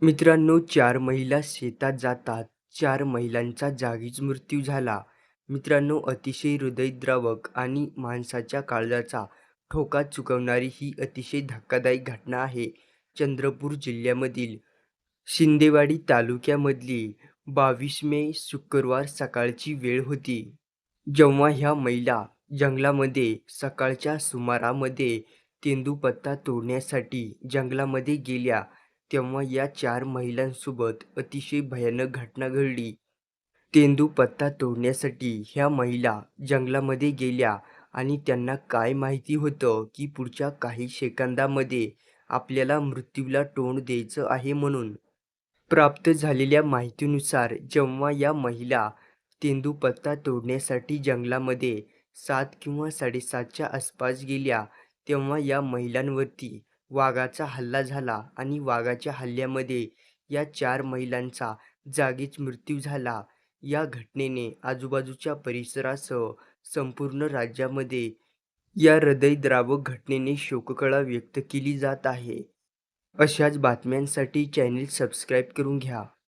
मित्रांनो, 4 महिला शेतात जातात. 4 महिलांचा जागीच मृत्यू झाला. मित्रांनो, अतिशय हृदयद्रावक आणि माणसाच्या काळजाचा ठोका चुकवणारी ही अतिशय धक्कादायक घटना आहे. चंद्रपूर जिल्ह्यामधील शिंदेवाडी तालुक्यामधली 22 मे शुक्रवार सकाळची वेळ होती. जेव्हा ह्या महिला जंगलामध्ये सकाळच्या सुमारामध्ये तेंदूपत्ता तोडण्यासाठी जंगलामध्ये गेल्या, तेव्हा या 4 महिलांसोबत अतिशय भयानक घटना घडली. तेंदूपत्ता तोडण्यासाठी ह्या महिला जंगलामध्ये गेल्या आणि त्यांना काय माहिती होतं, की पुढच्या काही सेकंदामध्ये आपल्याला मृत्यूला तोंड द्यायचं आहे म्हणून. प्राप्त झालेल्या माहितीनुसार जेव्हा या महिला तेंदूपत्ता तोडण्यासाठी जंगलामध्ये 7 किंवा 7:30च्या आसपास गेल्या, तेव्हा या महिलांवरती वाघाचा हल्ला झाला आणि वाघाच्या हल्ल्यामध्ये या 4 महिलांचा जागीच मृत्यू झाला. या घटनेने आजूबाजूच्या परिसरासह संपूर्ण राज्यामध्ये या हृदयद्रावक घटनेने शोककळा व्यक्त केली जात आहे. अशाच बातम्यांसाठी चॅनेल सबस्क्राईब करून घ्या.